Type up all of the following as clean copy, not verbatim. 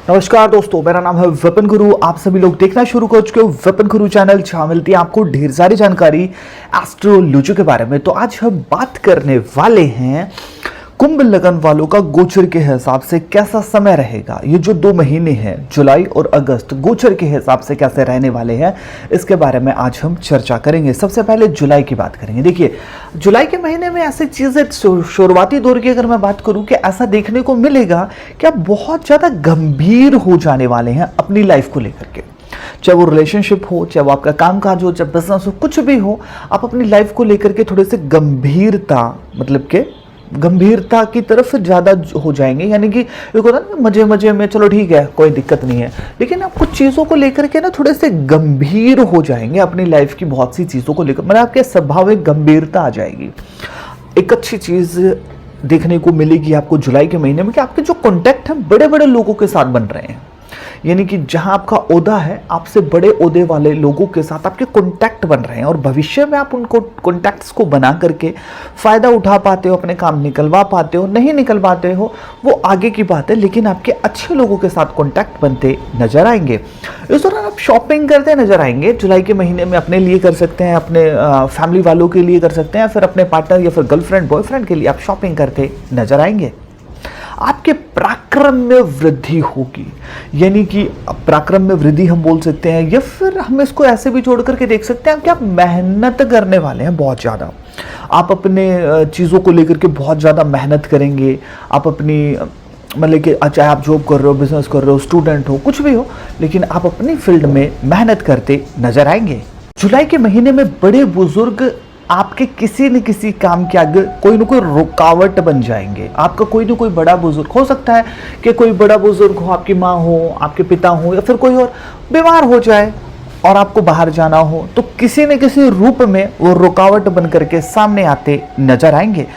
नमस्कार दोस्तों, मेरा नाम है विपिन गुरु। आप सभी लोग देखना शुरू कर चुके हो विपिन गुरु चैनल, जहां मिलती है आपको ढेर सारी जानकारी एस्ट्रोलॉजी के बारे में। तो आज हम बात करने वाले हैं कुंभ लगन वालों का गोचर के हिसाब से कैसा समय रहेगा। ये जो 2 महीने हैं, जुलाई और अगस्त, गोचर के हिसाब से कैसे रहने वाले हैं, इसके बारे में आज हम चर्चा करेंगे। सबसे पहले जुलाई की बात करेंगे। देखिए, जुलाई के महीने में ऐसी चीजें, शुरुआती दौर की अगर मैं बात करूं, कि ऐसा देखने को मिलेगा कि आप बहुत ज्यादा गंभीर हो जाने वाले हैं अपनी लाइफ को लेकर के। चाहे वो रिलेशनशिप हो, चाहे वो आपका कामकाज हो, चाहे बिजनेस हो, कुछ भी हो, आप अपनी लाइफ को लेकर के थोड़े से गंभीरता की तरफ ज्यादा हो जाएंगे। यानी कि एक होता है ना, मजे मजे में चलो ठीक है, कोई दिक्कत नहीं है, लेकिन आप कुछ चीजों को लेकर के ना थोड़े से गंभीर हो जाएंगे अपनी लाइफ की बहुत सी चीजों को लेकर। मतलब आपके स्वभाव में गंभीरता आ जाएगी। एक अच्छी चीज देखने को मिलेगी आपको जुलाई के महीने में कि आपके जो कॉन्टैक्ट हैं बड़े बड़े लोगों के साथ बन रहे हैं। यानी कि जहां आपका ओहदा है, आपसे बड़े ओहदे वाले लोगों के साथ आपके कॉन्टैक्ट बन रहे हैं, और भविष्य में आप उनको कॉन्टैक्ट्स को बना करके फायदा उठा पाते हो, अपने काम निकलवा पाते हो, नहीं निकल पाते हो वो आगे की बात है, लेकिन आपके अच्छे लोगों के साथ कॉन्टैक्ट बनते नजर आएंगे। इस दौरान आप शॉपिंग करते नजर आएंगे जुलाई के महीने में। अपने लिए कर सकते हैं, अपने फैमिली वालों के लिए कर सकते हैं, फिर अपने पार्टनर या फिर गर्लफ्रेंड बॉयफ्रेंड के लिए आप शॉपिंग करते नजर आएंगे। आपके पराक्रम में वृद्धि होगी। यानी कि पराक्रम में वृद्धि हम बोल सकते हैं, या फिर हम इसको ऐसे भी जोड़ करके देख सकते हैं कि आप मेहनत करने वाले हैं बहुत ज़्यादा। आप अपने चीज़ों को लेकर के बहुत ज़्यादा मेहनत करेंगे। आप अपनी मतलब कि चाहे आप जॉब कर रहे हो, बिजनेस कर रहे हो, स्टूडेंट हो, कुछ भी हो, लेकिन आप अपनी फील्ड में मेहनत करते नजर आएंगे। जुलाई के महीने में बड़े बुजुर्ग आपके किसी न किसी काम के आगे कोई ना कोई रुकावट बन जाएंगे। आपका कोई ना कोई बड़ा बुजुर्ग हो सकता है कि कोई बड़ा बुजुर्ग हो, आपकी माँ हो, आपके पिता हो, या फिर कोई और बीमार हो जाए और आपको बाहर जाना हो, तो किसी न किसी रूप में वो रुकावट बन करके सामने आते नजर आएंगे।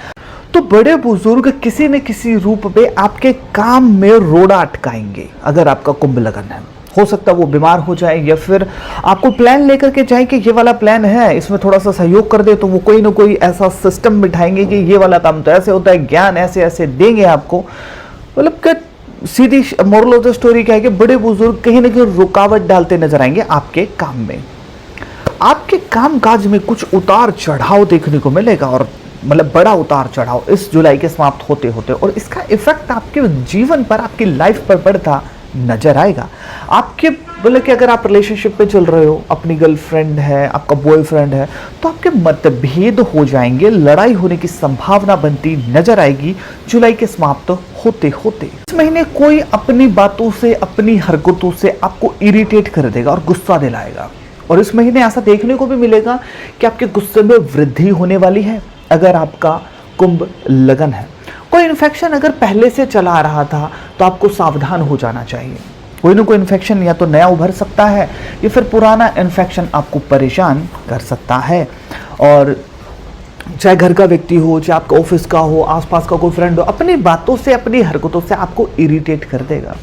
तो बड़े बुजुर्ग किसी न किसी रूप में आपके काम में रोड़ा अटकाएंगे। अगर आपका कुंभ लगन है, हो सकता है वो बीमार हो जाए, या फिर आपको प्लान लेकर के जाए कि ये वाला प्लान है, इसमें थोड़ा सा सहयोग कर दे, तो वो कोई ना कोई ऐसा सिस्टम बिठाएंगे कि ये वाला काम तो ऐसे होता है, ज्ञान ऐसे ऐसे देंगे आपको। मतलब कि सीधी मोरल ऑफ द स्टोरी क्या है कि बड़े बुजुर्ग कहीं ना कहीं रुकावट डालते नजर आएंगे आपके काम में। आपके काम काज में कुछ उतार चढ़ाव देखने को मिलेगा, और मतलब बड़ा उतार चढ़ाव इस जुलाई के समाप्त होते होते, और इसका इफेक्ट आपके जीवन पर, आपकी लाइफ पर पड़ता नजर आएगा। आपके बोले कि अगर आप रिलेशनशिप पे चल रहे हो, अपनी गर्लफ्रेंड है, आपका बॉयफ्रेंड है, तो आपके मतभेद हो जाएंगे, लड़ाई होने की संभावना बनती नजर आएगी जुलाई के समाप्त होते होते। इस महीने कोई अपनी बातों से, अपनी हरकतों से आपको इरिटेट कर देगा और गुस्सा दिलाएगा। और इस महीने ऐसा देखने को भी मिलेगा कि आपके गुस्से में वृद्धि होने वाली है अगर आपका कुंभ लगन है। कोई इन्फेक्शन अगर पहले से चला आ रहा था तो आपको सावधान हो जाना चाहिए। कोई ना कोई इन्फेक्शन या तो नया उभर सकता है, या फिर पुराना इन्फेक्शन आपको परेशान कर सकता है। और चाहे घर का व्यक्ति हो, चाहे आपका ऑफिस का हो, आसपास का कोई फ्रेंड हो, अपनी बातों से, अपनी हरकतों से आपको इरिटेट कर देगा।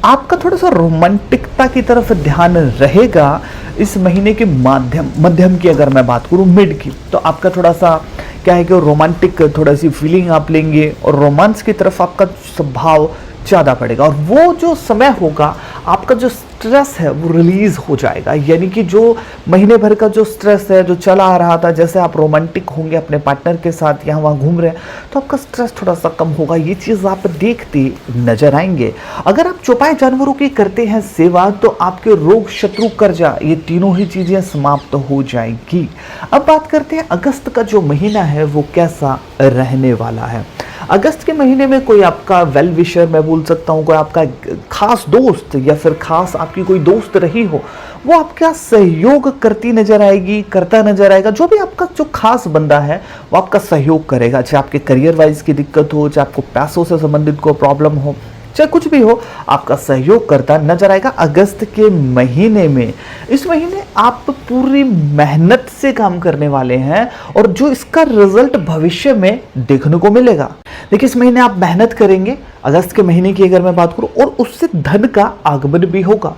आपका थोड़ा सा रोमांटिकता की तरफ ध्यान रहेगा इस महीने के मध्यम की अगर मैं बात करूं, मिड की, तो आपका थोड़ा सा क्या है कि रोमांटिक थोड़ा सी फीलिंग आप लेंगे, और रोमांस की तरफ आपका स्वभाव ज़्यादा पड़ेगा। और वो जो समय होगा, आपका जो स्ट्रेस है वो रिलीज हो जाएगा। यानी कि जो महीने भर का जो स्ट्रेस है, जो चला आ रहा था, जैसे आप रोमांटिक होंगे अपने पार्टनर के साथ, यहाँ वहाँ घूम रहे हैं, तो आपका स्ट्रेस थोड़ा सा कम होगा। ये चीज़ आप देखते नजर आएंगे। अगर आप चौपाई जानवरों की करते हैं सेवा, तो आपके रोग, शत्रु, कर्जा, ये तीनों ही चीज़ें समाप्त हो जाएंगी। अब बात करते हैं अगस्त का जो महीना है वो कैसा रहने वाला है। अगस्त के महीने में कोई आपका वेल विशर मैं बोल सकता हूँ, कोई आपका खास दोस्त, या फिर खास आपकी कोई दोस्त रही हो, वो आपका सहयोग करती नजर आएगी, करता नजर आएगा। जो भी आपका जो खास बंदा है वो आपका सहयोग करेगा। चाहे आपके करियर वाइज की दिक्कत हो, चाहे आपको पैसों से संबंधित कोई प्रॉब्लम हो, चाहे कुछ भी हो, आपका सहयोग करता नजर आएगा अगस्त के महीने में। इस महीने आप पूरी मेहनत से काम करने वाले हैं, और जो इसका रिजल्ट भविष्य में देखने को मिलेगा। देखिए, इस महीने आप मेहनत करेंगे, अगस्त के महीने की अगर मैं बात करूं, और उससे धन का आगमन भी होगा।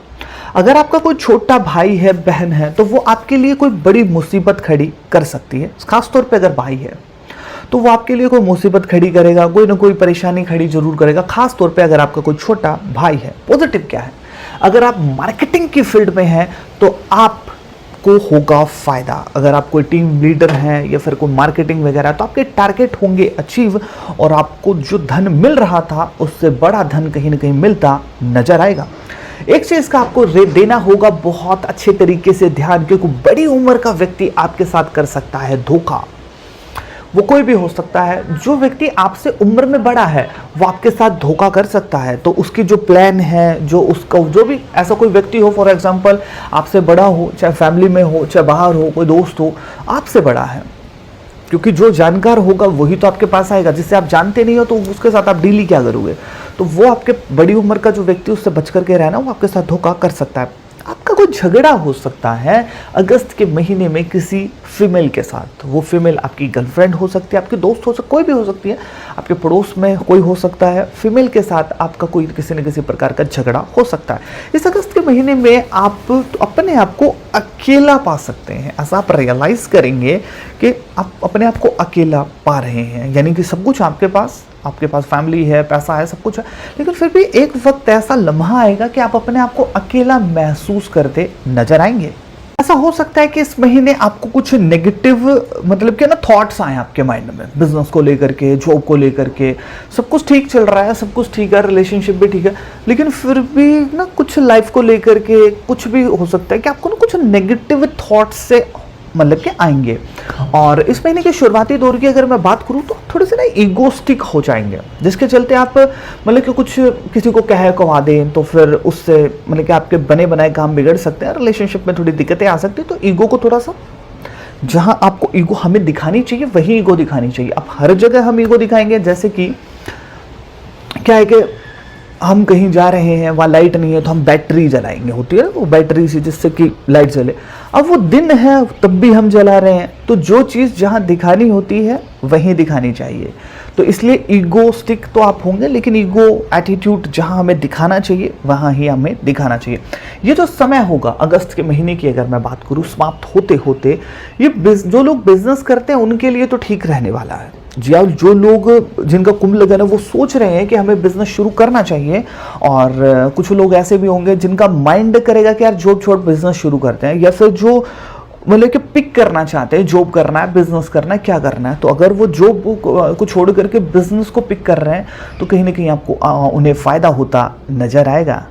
अगर आपका कोई छोटा भाई है, बहन है, तो वो आपके लिए कोई बड़ी मुसीबत खड़ी कर सकती है, खासतौर पे अगर भाई है। तो वो आपके लिए कोई मुसीबत खड़ी करेगा, कोई ना कोई परेशानी खड़ी जरूर करेगा। खास तौर पे अगर आपका कोई छोटा भाई है। पॉजिटिव क्या है, अगर आप मार्केटिंग की फील्ड में हैं तो आपको होगा फायदा। अगर आप कोई टीम लीडर हैं या फिर कोई मार्केटिंग वगैरह, तो आपके टारगेट होंगे अचीव, और आपको जो धन मिल रहा था उससे बड़ा धन कहीं ना कहीं मिलता नजर आएगा। एक चीज का आपको देना होगा बहुत अच्छे तरीके से ध्यान, क्योंकि बड़ी उम्र का व्यक्ति आपके साथ कर सकता है धोखा। वो कोई भी हो सकता है। जो व्यक्ति आपसे उम्र में बड़ा है वो आपके साथ धोखा कर सकता है। तो उसकी जो प्लान है, जो उसका जो भी ऐसा कोई व्यक्ति हो, फॉर एग्जांपल आपसे बड़ा हो, चाहे फैमिली में हो, चाहे बाहर हो, कोई दोस्त हो, आपसे बड़ा है, क्योंकि जो जानकार होगा वही तो आपके पास आएगा। जिससे आप जानते नहीं हो तो उसके साथ आप डील ही क्या करोगे। तो वो आपके बड़ी उम्र का जो व्यक्ति, उससे बच करके रहना, वो आपके साथ धोखा कर सकता है। आपका कोई झगड़ा हो सकता है अगस्त के महीने में किसी फीमेल के साथ। वो फीमेल आपकी गर्लफ्रेंड हो सकती है, आपकी दोस्त हो सकती, कोई भी हो सकती है, आपके पड़ोस में कोई हो सकता है। फीमेल के साथ आपका कोई किसी न किसी प्रकार का झगड़ा हो सकता है। इस अगस्त के महीने में आप तो अपने आप को अकेला पा सकते हैं। ऐसा आप रियलाइज करेंगे कि आप अपने आप को अकेला पा रहे हैं, यानी कि सब कुछ आपके पास फैमिली है, पैसा है, सब कुछ है, लेकिन फिर भी एक वक्त ऐसा लम्हा आएगा कि आप अपने आप को अकेला महसूस करते नजर आएंगे। ऐसा हो सकता है कि इस महीने आपको कुछ नेगेटिव मतलब कि ना थॉट्स आए आपके माइंड में, बिजनेस को लेकर के, जॉब को लेकर के। सब कुछ ठीक चल रहा है, सब कुछ ठीक है, रिलेशनशिप भी ठीक है, लेकिन फिर भी ना कुछ लाइफ को लेकर के कुछ भी हो सकता है कि आपको ना कुछ नेगेटिव थॉट्स से मतलब के आएंगे। और इस महीने के शुरुआती दौर की अगर मैं बात करूं तो थोड़े से ना ईगोस्टिक हो जाएंगे, जिसके चलते आप मतलब कि कुछ किसी को कहा दें तो फिर उससे मतलब कि आपके बने बनाए काम बिगड़ सकते हैं, रिलेशनशिप में थोड़ी दिक्कतें आ सकती है। तो ईगो को थोड़ा सा, जहां आपको ईगो हमें दिखानी चाहिए वही ईगो दिखानी चाहिए। अब हर जगह हम ईगो दिखाएंगे, जैसे कि क्या है कि हम कहीं जा रहे हैं, वहाँ लाइट नहीं है तो हम बैटरी जलाएंगे, होती है ना वो बैटरी सी जिससे कि लाइट जले। अब वो दिन है तब भी हम जला रहे हैं। तो जो चीज़ जहाँ दिखानी होती है वहीं दिखानी चाहिए। तो इसलिए ईगोस्टिक तो आप होंगे, लेकिन ईगो एटीट्यूड जहाँ हमें दिखाना चाहिए वहाँ ही हमें दिखाना चाहिए। ये जो समय होगा अगस्त के महीने की अगर मैं बात करूँ, समाप्त होते होते, ये जो लोग बिजनेस करते हैं उनके लिए तो ठीक रहने वाला है। जी हाँ, जो लोग जिनका कुंभ लगन है वो सोच रहे हैं कि हमें बिजनेस शुरू करना चाहिए, और कुछ लोग ऐसे भी होंगे जिनका माइंड करेगा कि यार जॉब छोड़ बिजनेस शुरू करते हैं, या फिर जो मतलब कि पिक करना चाहते हैं, जॉब करना है, बिजनेस करना है, क्या करना है। तो अगर वो जॉब को छोड़ करके बिजनेस को पिक कर रहे हैं तो कहीं ना कहीं आपको उन्हें फायदा होता नजर आएगा।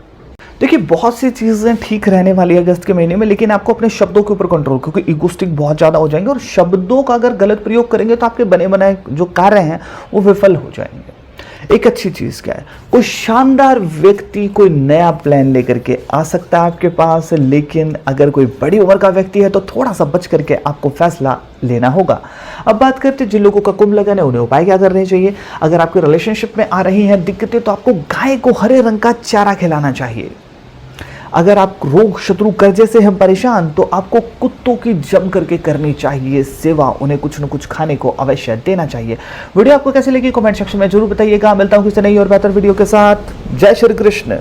देखिए, बहुत सी चीज़ें ठीक रहने वाली है अगस्त के महीने में, लेकिन आपको अपने शब्दों के ऊपर कंट्रोल, क्योंकि ईगोस्टिक बहुत ज़्यादा हो जाएंगे और शब्दों का अगर गलत प्रयोग करेंगे तो आपके बने बनाए जो कार्य हैं वो विफल हो जाएंगे। एक अच्छी चीज़ क्या है, कोई शानदार व्यक्ति कोई नया प्लान लेकर के आ सकता है आपके पास, लेकिन अगर कोई बड़ी उम्र का व्यक्ति है तो थोड़ा सा बच करके आपको फैसला लेना होगा। अब बात करते हैं जिन लोगों का कुंभ लगन है उन्हें उपाय क्या करने चाहिए। अगर आपके रिलेशनशिप में आ रही हैं दिक्कतें तो आपको गाय को हरे रंग का चारा खिलाना चाहिए। अगर आप रोग शत्रु कर्जे से हैं परेशान तो आपको कुत्तों की जम करके करनी चाहिए सेवा, उन्हें कुछ न कुछ खाने को अवश्य देना चाहिए। वीडियो आपको कैसे लगी कमेंट सेक्शन में जरूर बताइएगा। मिलता हूं किसी नई और बेहतर वीडियो के साथ। जय श्री कृष्ण।